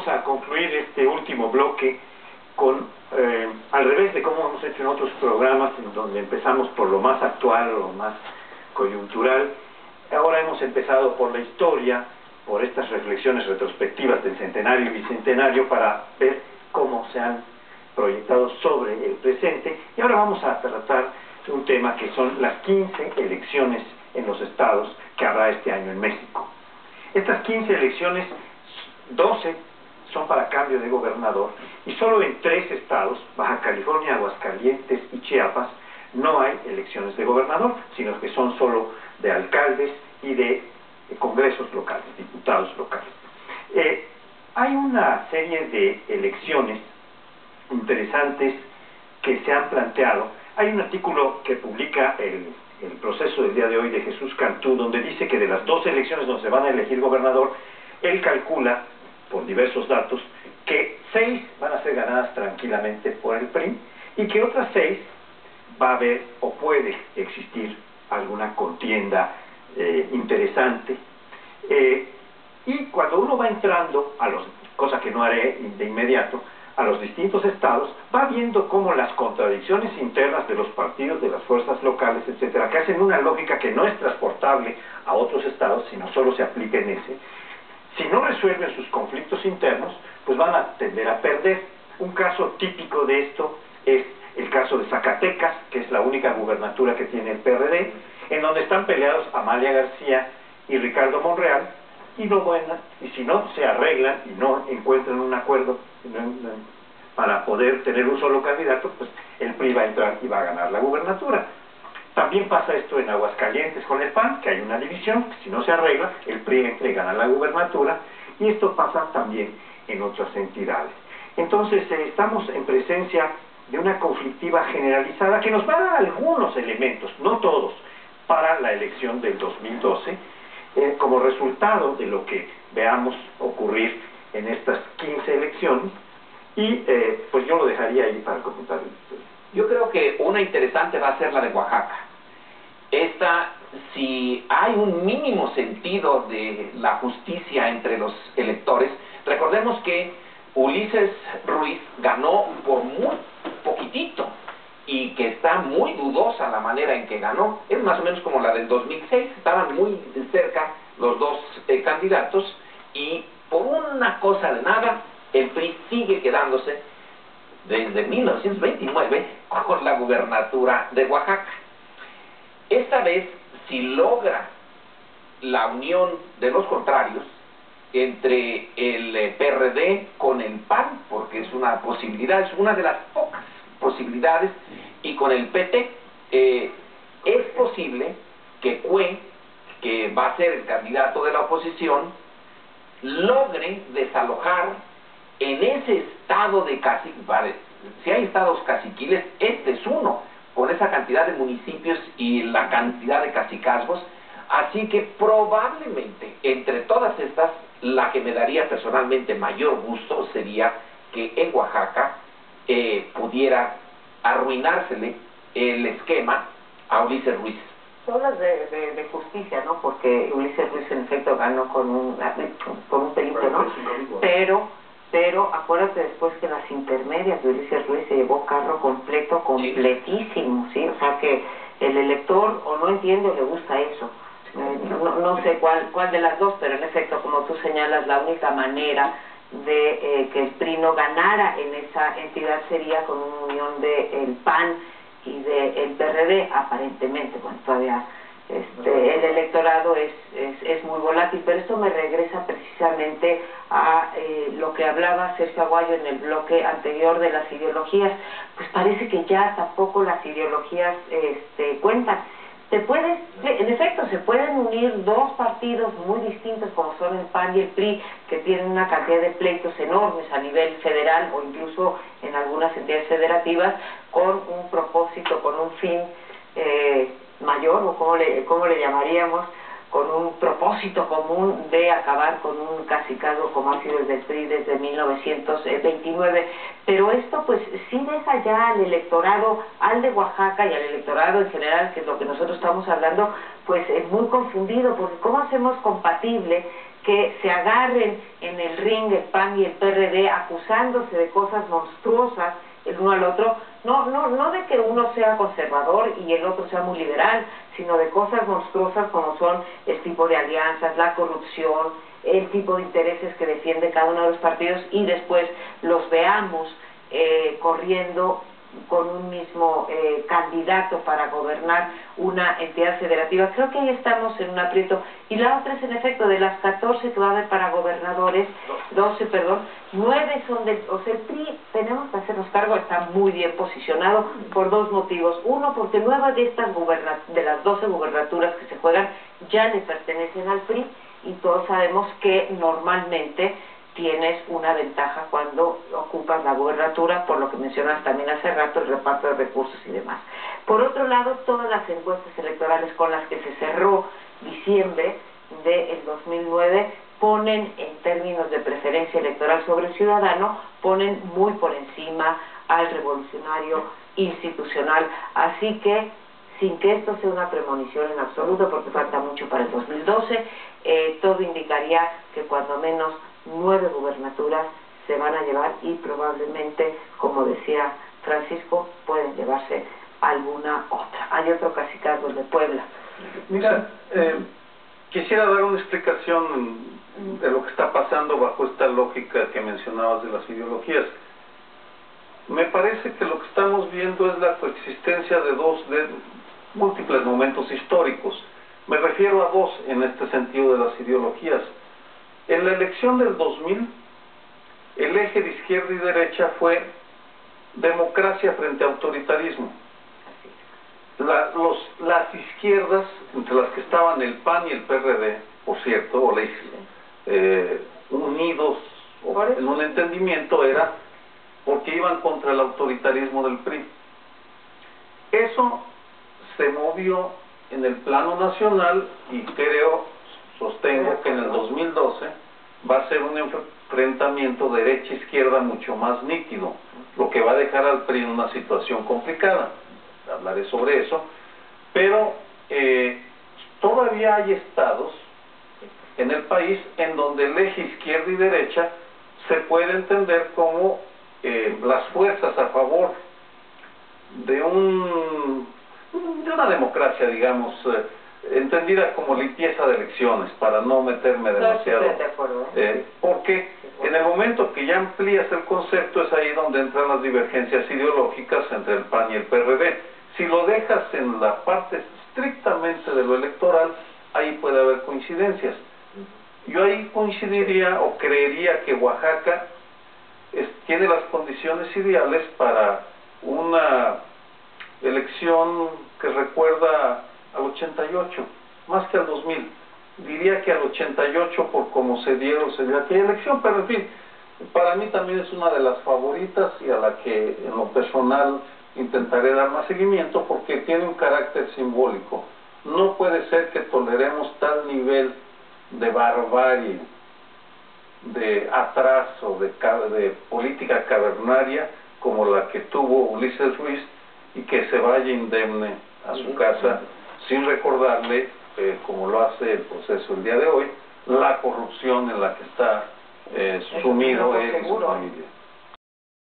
vamos a concluir este último bloque con, al revés de cómo hemos hecho en otros programas, en donde empezamos por lo más actual, lo más coyuntural. Ahora hemos empezado por la historia, por estas reflexiones retrospectivas del centenario y bicentenario, para ver cómo se han proyectado sobre el presente. Y ahora vamos a tratar un tema que son las 15 elecciones en los estados que habrá este año en México. Estas 15 elecciones, 12 son para cambio de gobernador, y solo en 3 estados, Baja California, Aguascalientes y Chiapas, no hay elecciones de gobernador, sino que son solo de alcaldes y de congresos locales, diputados locales. Hay una serie de elecciones interesantes que se han planteado. Hay un artículo que publica el Proceso del día de hoy de Jesús Cantú, donde dice que de las 12 elecciones donde se van a elegir gobernador, él calcula, por diversos datos, que 6 van a ser ganadas tranquilamente por el PRI, y que otras 6 va a haber o puede existir alguna contienda interesante. Y cuando uno va entrando a los, cosa que no haré de inmediato, a los distintos estados, va viendo cómo las contradicciones internas de los partidos, de las fuerzas locales, etcétera, que hacen una lógica que no es transportable a otros estados, sino solo se aplica en ese. Si no resuelven sus conflictos internos, pues van a tender a perder. Un caso típico de esto es el caso de Zacatecas, que es la única gubernatura que tiene el PRD, en donde están peleados Amalia García y Ricardo Monreal, y si no se arreglan y no encuentran un acuerdo para poder tener un solo candidato, pues el PRI va a entrar y va a ganar la gubernatura. También pasa esto en Aguascalientes con el PAN, que hay una división, que si no se arregla, el PRI entra y gana la gubernatura, y esto pasa también en otras entidades. Entonces, estamos en presencia de una conflictiva generalizada que nos va a dar algunos elementos, no todos, para la elección del 2012, como resultado de lo que veamos ocurrir en estas 15 elecciones, y pues yo lo dejaría ahí para comentar. Yo creo que una interesante va a ser la de Oaxaca. Esta, si hay un mínimo sentido de la justicia entre los electores, recordemos que Ulises Ruiz ganó por muy poquitito, y que está muy dudosa la manera en que ganó. Es más o menos como la del 2006, estaban muy cerca los dos candidatos, y por una cosa de nada, el PRI sigue quedándose desde 1929 con la gubernatura de Oaxaca. Esta vez, si logra la unión de los contrarios entre el PRD con el PAN, porque es una posibilidad, es una de las pocas posibilidades, y con el PT, es posible que Cue, que va a ser el candidato de la oposición, logre desalojar en ese estado de caciquiles. Si hay estados caciquiles, este es uno, con esa cantidad de municipios y la cantidad de cacicazgos. Así que probablemente entre todas estas, la que me daría personalmente mayor gusto sería que en Oaxaca pudiera arruinársele el esquema a Ulises Ruiz. Son las de justicia, ¿no? Porque Ulises Ruiz en efecto ganó con un pelito, ¿no? Pero acuérdate después que las intermedias de Ulises Ruiz se llevó carro completo, completísimo, ¿sí? O sea que el elector o no entiende o le gusta eso. No sé cuál de las dos, pero en efecto, como tú señalas, la única manera de que el PRI no ganara en esa entidad sería con una unión del PAN y del PRD, aparentemente. Bueno, todavía el electorado es muy volátil, pero esto me regresa precisamente a lo que hablaba Sergio Aguayo en el bloque anterior de las ideologías. Pues parece que ya tampoco las ideologías cuentan. En efecto, se pueden unir dos partidos muy distintos como son el PAN y el PRI, que tienen una cantidad de pleitos enormes a nivel federal o incluso en algunas entidades federativas, con un propósito, con un fin mayor, o ¿cómo le llamaríamos? Con un propósito común de acabar con un cacicazgo como ha sido el del PRI desde 1929. Pero esto pues sí deja ya al electorado, al de Oaxaca y al electorado en general, que es lo que nosotros estamos hablando, pues es muy confundido, porque ¿cómo hacemos compatible que se agarren en el ring el PAN y el PRD acusándose de cosas monstruosas el uno al otro, no de que uno sea conservador y el otro sea muy liberal, sino de cosas monstruosas como son el tipo de alianzas, la corrupción, el tipo de intereses que defiende cada uno de los partidos, y después los veamos corriendo con un mismo candidato para gobernar una entidad federativa. Creo que ahí estamos en un aprieto. Y la otra es, en efecto, de las 14 que va a haber para gobernadores, 12, perdón, 9 son de... O sea, el PRI, tenemos que hacernos cargo, está muy bien posicionado por dos motivos. Uno, porque 9 de estas de las 12 gubernaturas que se juegan ya le pertenecen al PRI, y todos sabemos que normalmente tienes una ventaja cuando ocupas la gubernatura, por lo que mencionas también hace rato, el reparto de recursos y demás. Por otro lado, todas las encuestas electorales con las que se cerró diciembre del 2009 ponen, en términos de preferencia electoral sobre el ciudadano, ponen muy por encima al revolucionario institucional. Así que, sin que esto sea una premonición en absoluto, porque falta mucho para el 2012, todo indicaría que cuando menos 9 gubernaturas se van a llevar, y probablemente, como decía Francisco, pueden llevarse alguna otra. Hay otro cacicazgo, el de Puebla. Mira, quisiera dar una explicación de lo que está pasando bajo esta lógica que mencionabas de las ideologías. Me parece que lo que estamos viendo es la coexistencia de múltiples momentos históricos. Me refiero a dos en este sentido de las ideologías. En la elección del 2000, el eje de izquierda y derecha fue democracia frente a autoritarismo. Las izquierdas, entre las que estaban el PAN y el PRD, por cierto, unidos en un entendimiento, era porque iban contra el autoritarismo del PRI. Eso se movió en el plano nacional, y sostengo que en el 2012 va a ser un enfrentamiento derecha-izquierda mucho más nítido, lo que va a dejar al PRI en una situación complicada. Hablaré sobre eso, pero todavía hay estados en el país en donde el eje izquierda y derecha se puede entender como las fuerzas a favor de una democracia, digamos, entendida como limpieza de elecciones, para no meterme demasiado. Porque en el momento que ya amplías el concepto, es ahí donde entran las divergencias ideológicas entre el PAN y el PRD. Si lo dejas en la parte estrictamente de lo electoral, ahí puede haber coincidencias. Yo ahí coincidiría o creería que Oaxaca tiene las condiciones ideales para una elección que recuerda al 88, más que al 2000. Diría que al 88 por cómo se dio aquella elección, pero en fin, para mí también es una de las favoritas y a la que en lo personal intentaré dar más seguimiento, porque tiene un carácter simbólico. No puede ser que toleremos tal nivel de barbarie, de atraso, de política cavernaria como la que tuvo Ulises Ruiz, y que se vaya indemne a su casa sin recordarle, como lo hace el proceso el día de hoy, la corrupción en la que está sumido él y su familia.